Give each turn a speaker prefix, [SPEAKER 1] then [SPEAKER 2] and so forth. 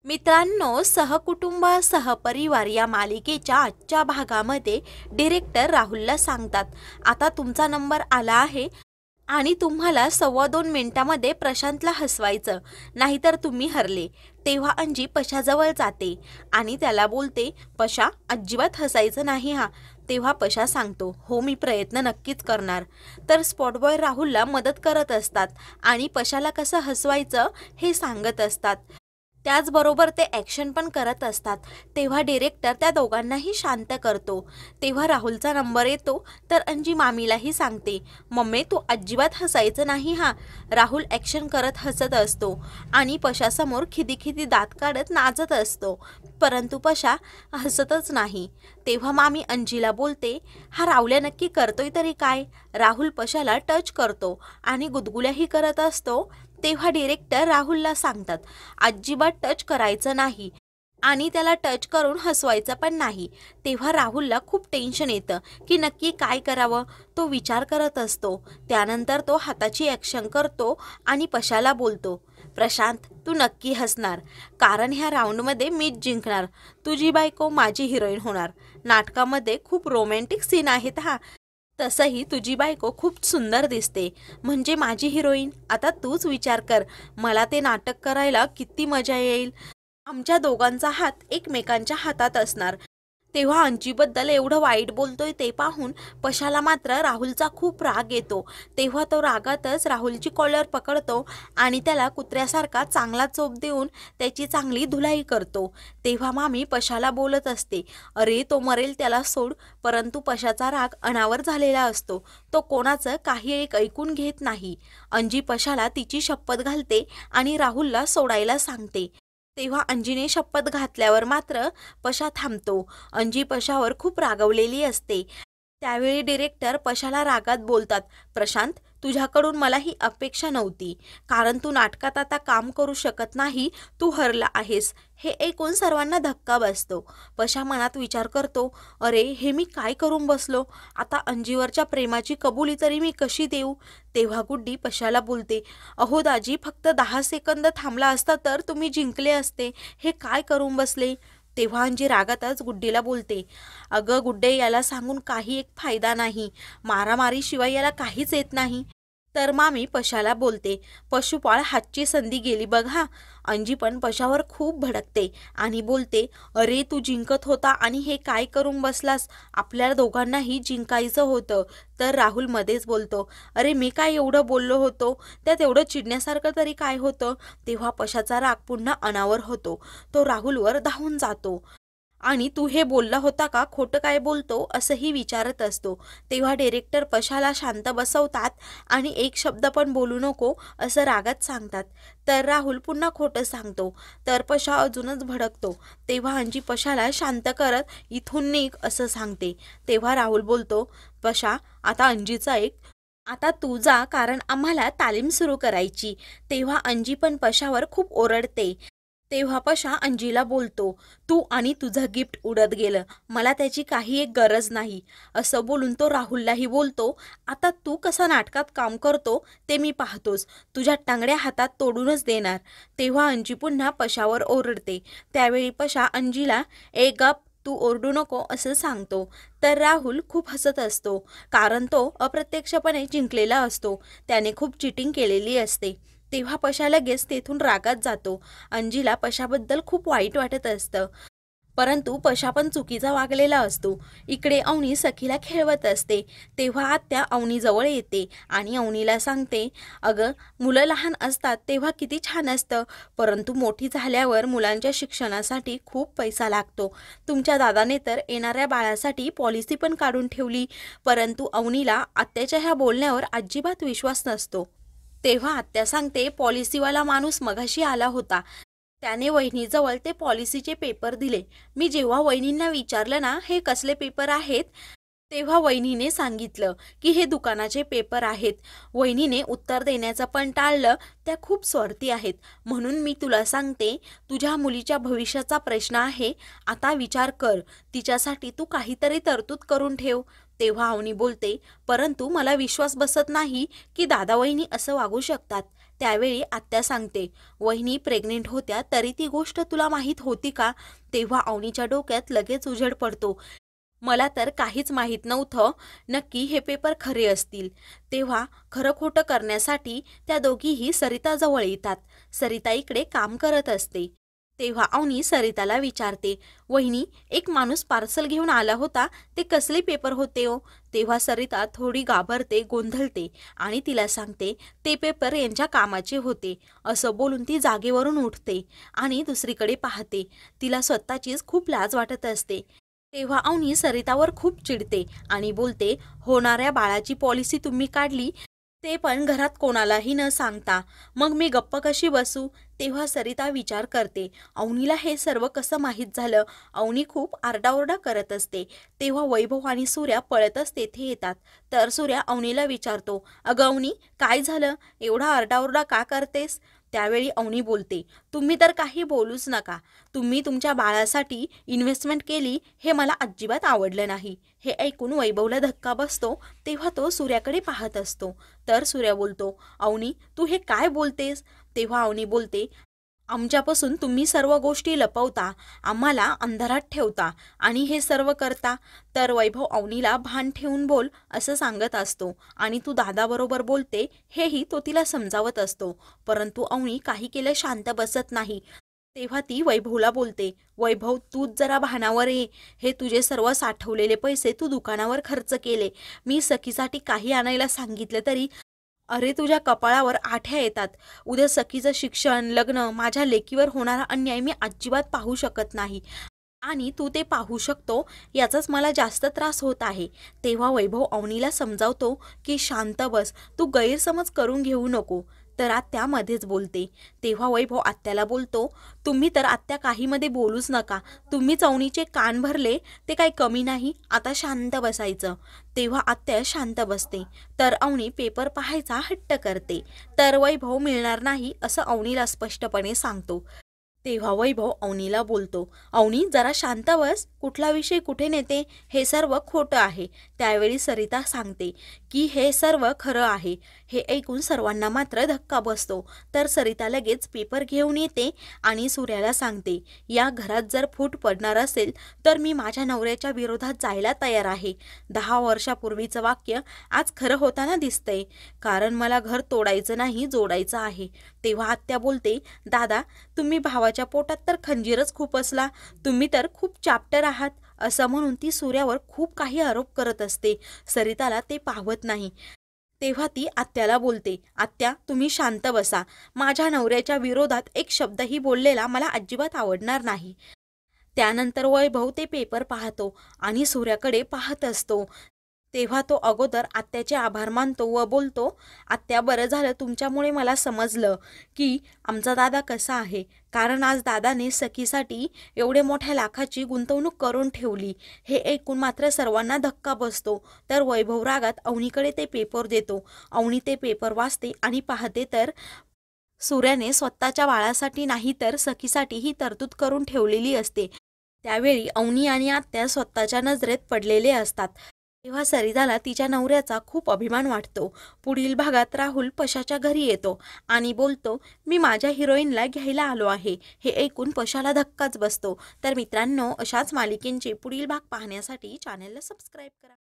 [SPEAKER 1] मित्रांनो, सहकुटुंब सहपरिवार या मालिकेच्या आजच्या भागामध्ये डिरेक्टर राहुलला सांगतात, आता तुमचा नंबर आला आहे आणि तुम्हाला 2.25 मिनिटामध्ये प्रशांतला हसवायचं, नाहीतर तुम्ही हरले. तेव्हा अंजी पशाजवळ जाते आणि त्याला बोलते, पशा, अजिबात हसायचं नाही हा. तेव्हा पशा सांगतो, हो मी प्रयत्न नक्कीच करणार. तर स्पॉटबॉय राहुलला मदत करत असतात आणि पशाला कसं हसवायचं हे सांगत असतात. त्याचबरोबर ते ॲक्शन पण करत असतात. तेव्हा डिरेक्टर त्या दोघांनाही शांत करतो. तेव्हा राहुलचा नंबर येतो तर अंजी मामीलाही सांगते, मम्मी तू अजिबात हसायचं नाही हा. राहुल ॲक्शन करत हसत असतो आणि पशासमोर खिदीखिदी दात काढत नाचत असतो, परंतु पशा हसतच नाही. तेव्हा मामी अंजीला बोलते, हा राहुल्या नक्की करतोय तरी काय. राहुल पशाला टच करतो आणि गुदगुल्याही करत असतो. तेव्हा डिरेक्टर राहुलला सांगतात, अजिबात टच करायचं नाही आणि त्याला टच करून हसवायचं पण नाही. तेव्हा राहुलला खूप टेन्शन येतं की नक्की काय करावं. तो विचार करत असतो. त्यानंतर तो हाताची ॲक्शन करतो आणि पशाला बोलतो, प्रशांत तू नक्की हसणार, कारण ह्या राऊंडमध्ये मीच जिंकणार. तुझी बायको माझी हिरोईन होणार. नाटकामध्ये खूप रोमॅन्टिक सीन आहेत हा. तसंही तुझी बायको खूप सुंदर दिसते, म्हणजे माझी हिरोईन. आता तूच विचार कर, मला ते नाटक करायला किती मजा येईल. आमच्या दोघांचा हात एकमेकांच्या हातात असणार. तेव्हा अंजीबद्दल एवढं वाईट बोलतोय ते पाहून पशाला मात्र राहुलचा खूप राग येतो. तेव्हा तो रागातच राहुलची कॉलर पकडतो आणि त्याला कुत्र्यासारखा चांगला चोप देऊन त्याची चांगली धुलाई करतो. तेव्हा मामी पशाला बोलत असते, अरे तो मरेल त्याला सोड. परंतु पशाचा राग अनावर झालेला असतो. तो कोणाचं काही एक ऐकून घेत नाही. अंजी पशाला तिची शपथ घालते आणि राहुलला सोडायला सांगते. तेव्हा अंजीने शपथ घातल्यावर मात्र पशा थांबतो. अंजी पशावर खूप रागवलेली असते. त्यावेळी डिरेक्टर पशाला रागात बोलतात, प्रशांत तुझ्याकडून मला ही अपेक्षा नव्हती, कारण तू नाटकात आता काम करू शकत नाही, तू हरला आहेस. हे ऐकून सर्वांना धक्का बसतो. पशा मनात विचार करतो, अरे हे मी काय करून बसलो. आता अंजीवरच्या प्रेमाची कबुली तरी मी कशी देऊ. तेव्हा गुड्डी पशाला बोलते, अहो दाजी, फक्त 10 सेकंद थांबला असता तर तुम्ही जिंकले असते. हे काय करून बसले. तेव्हा अंजी रागातच गुड्डीला बोलते, अगं गुड्डे, याला सांगून काही एक फायदा नाही. मारामारीशिवाय याला काहीच येत नाही. तर मामी पशाला बोलते, पशुपाळ हातची संधी गेली बघ हा. अंजी पण पशावर खूप भडकते आणि बोलते, अरे तू जिंकत होता आणि हे काय करून बसलास. आपल्याला दोघांनाही जिंकायचं होतं. तर राहुल मध्येच बोलतो, अरे मी काय एवढं बोललो होतो, त्यात एवढं चिडण्यासारखं तरी काय होतं. तेव्हा पशाचा राग पुन्हा अनावर होतो. तो राहुलवर धावून जातो आणि तू हे बोलला होता का, खोटं काय बोलतो असंही विचारत असतो. तेव्हा डिरेक्टर पशाला शांत बसवतात आणि एक शब्द पण बोलू नको असं रागात सांगतात. तर राहुल पुन्हा खोटं सांगतो. तर पशा अजूनच भडकतो. तेव्हा अंजी पशाला शांत करत इथून निघ असं सांगते. तेव्हा राहुल बोलतो, पशा आता अंजीचं ऐक, आता तू जा, कारण आम्हाला तालीम सुरू करायची. तेव्हा अंजी पण पशावर खूप ओरडते. तेव्हा पशा अंजीला बोलतो, तू आणि तुझं गिफ्ट उडत गेलं, मला त्याची काही एक गरज नाही. असं बोलून तो राहुललाही बोलतो, आता तू कसं नाटकात काम करतो ते मी पाहतोच, तुझ्या टांगड्या हातात तोडूनच देणार. तेव्हा अंजी पुन्हा पशावर ओरडते. त्यावेळी पशा अंजीला, ए गप, तू ओरडू नको असं सांगतो. तर राहुल खूप हसत असतो, कारण तो अप्रत्यक्षपणे जिंकलेला असतो. त्याने खूप चिटिंग केलेली असते. तेव्हा पशा लगेच तेथून रागात जातो. अंजीला पशाबद्दल खूप वाईट वाटत असतं, परंतु पशा पण चुकीचा वागलेला असतो. इकडे अवनी सखीला खेळवत असते. तेव्हा आत्या अवनीजवळ येते आणि अवनीला सांगते, अगं मुलं लहान असतात तेव्हा किती छान असतं, परंतु मोठी झाल्यावर मुलांच्या शिक्षणासाठी खूप पैसा लागतो. तुमच्या दादाने तर येणाऱ्या बाळासाठी पॉलिसी पण काढून ठेवली. परंतु अवनीला आत्याच्या ह्या बोलण्यावर अजिबात विश्वास नसतो. तेव्हा आत्या सांगते, पॉलिसीवाला माणूस मगाशी आला होता, त्याने वहिनीजवळ ते पॉलिसीचे पेपर दिले. मी जेव्हा वहिनींना विचारलं ना हे कसले पेपर आहेत, तेव्हा वहिनीने सांगितलं की हे दुकानाचे पेपर आहेत. वहिनीने उत्तर देण्याचं पण टाळलं. त्या खूप स्वार्थी आहेत. म्हणून मी तुला सांगते, तुझ्या मुलीच्या भविष्याचा प्रश्न आहे, आता विचार कर, तिच्यासाठी तू काहीतरी तरतूद करून ठेव. तेव्हा अवनी बोलते, परंतु मला विश्वास बसत नाही की दादा वहिनी असं वागू शकतात. त्यावेळी आत्या सांगते, वहिनी प्रेग्नेंट होत्या तरी ती गोष्ट तुला माहीत होती का? तेव्हा अवनीच्या डोक्यात लगेच उजेड पडतो. मला तर काहीच माहीत नव्हतं. नक्की हे पेपर खरे असतील. तेव्हा खरं खोटं करण्यासाठी त्या दोघीही सरिताजवळ येतात. सरिता इकडे काम करत असते. तेव्हा अवनी सरिताला विचारते, वहिनी एक माणूस पार्सल घेऊन आला होता, ते कसले पेपर होते हो? तेव्हा सरिता थोडी घाबरते, गोंधळते आणि तिला सांगते, ते पेपर यांच्या कामाचे होते. असं बोलून ती जागेवरून उठते आणि दुसरीकडे पाहते. तिला स्वतःचीच खूप लाज वाटत असते. तेव्हा अवनी सरितावर खूप चिडते आणि बोलते, होणाऱ्या बाळाची पॉलिसी तुम्ही काढली, ते पण घरात कोणालाही न सांगता. मग मी गप्प कशी बसू? तेव्हा सरिता विचार करते, अवनीला हे सर्व कसं माहीत झालं? अवनी खूप आरडाओरडा करत असते. तेव्हा वैभव आणि सूर्या पळतच तेथे येतात. तर सूर्या अवनीला विचारतो, अगं अवनी, काय झालं? एवढा आरडाओरडा का करतेस? त्यावेळी अवनी बोलते, तुम्ही तर काही बोलूच नका. तुम्ही तुमच्या बाळासाठी इन्व्हेस्टमेंट केली हे मला अजिबात आवडलं नाही. हे ऐकून वैभवला धक्का बसतो. तेव्हा तो सूर्याकडे पाहत असतो. तर सूर्या बोलतो, अवनी तू हे काय बोलतेस? तेव्हा अवनी बोलते, आमच्यापासून तुम्ही सर्व गोष्टी लपवता, आम्हाला अंधारात ठेवता आणि हे सर्व करता. तर वैभव अवनीला भान ठेवून बोल असं सांगत असतो आणि तू दादाबरोबर बोलते हेही तो तिला समजावत असतो. परंतु अवनी काही केलं शांत बसत नाही. तेव्हा ती वैभवला बोलते, वैभव तूच जरा भानावर ये. हे तुझे सर्व साठवलेले पैसे तू दुकानावर खर्च केले. मी सखीसाठी काही आणायला सांगितले तरी अरे तुझ्या कपाळावर आठ्या येतात. उद्या सखीचं शिक्षण, लग्न, माझ्या लेकीवर होणारा अन्याय मी अजिबात पाहू शकत नाही आणि तू ते पाहू शकतो याचाच मला जास्त त्रास होत आहे. तेव्हा वैभव अवनीला समजावतो की शांत बस, तू गैरसमज करून घेऊ नको. तर आत्या मध्येच बोलते. तेव्हा वैभव आत्याला बोलतो, तुम्ही तर आत्या काहीमध्ये बोलूच नका. तुम्ही अवनीचे कान भरले ते काही कमी नाही. आता शांत बसायचं. तेव्हा आत्या शांत बसते. तर अवनी पेपर पाहायचा हट्ट करते. तर वैभव मिळणार नाही असं अवनीला स्पष्टपणे सांगतो. तेव्हा वैभव अवनीला बोलतो, अवनी जरा शांत बस, कुठला विषय कुठे नेते? हे सर्व खोटं आहे. त्यावेळी सरिता सांगते की हे सर्व खरं आहे. हे ऐकून सर्वांना मात्र धक्का बसतो. तर सरिता लगेच पेपर घेऊन येते आणि सूर्याला सांगते, या घरात जर फूट पडणार असेल तर मी माझ्या नवऱ्याच्या विरोधात जायला तयार आहे. 10 वर्षापूर्वीचं वाक्य आज खरं होताना दिसतंय, कारण मला घर तोडायचं नाही, जोडायचं आहे. तेव्हा आत्या बोलते, दादा तुम्ही भावाच्या पोटात तर खंजीरच खूप असला, तुम्ही तर खूप चॅप्टर आहात. असं म्हणून ती सूर्यावर खूप काही आरोप करत असते. सरिताला ते पाहत नाही. तेव्हा ती आत्याला बोलते, आत्या तुम्ही शांत बसा. माझ्या नवऱ्याच्या विरोधात एक शब्दही बोललेला मला अजिबात आवडणार नाही. त्यानंतर वैभव ते पेपर पाहतो आणि सूर्याकडे पाहत असतो. तेव्हा तो अगोदर आत्याचे आभार मानतो व बोलतो, आत्या बरं झालं तुमच्यामुळे मला समजलं की आमचा दादा कसा आहे. कारण आज दादाने सखीसाठी एवढे मोठ्या लाखाची गुंतवणूक करून ठेवली. हे ऐकून मात्र सर्वांना धक्का बसतो. तर वैभव रागात अवनीकडे ते पेपर देतो. अवनी ते पेपर वाचते आणि पाहते तर सूर्याने स्वतःच्या बाळासाठी नाही तर सखीसाठी ही तरतूद करून ठेवलेली असते. त्यावेळी अवनी आणि आत्या स्वतःच्या नजरेत पडलेले असतात. तेव्हा सरिताला तिच्या नवऱ्याचा खूप अभिमान वाटतो. पुढील भागात राहुल पशाच्या घरी येतो आणि बोलतो, मी माझ्या हिरोईनला घ्यायला आलो आहे. हे ऐकून पशाला धक्काच बसतो. तर मित्रांनो, अशाच मालिकेंचे पुढील भाग पाहण्यासाठी चॅनलला सबस्क्राईब करा.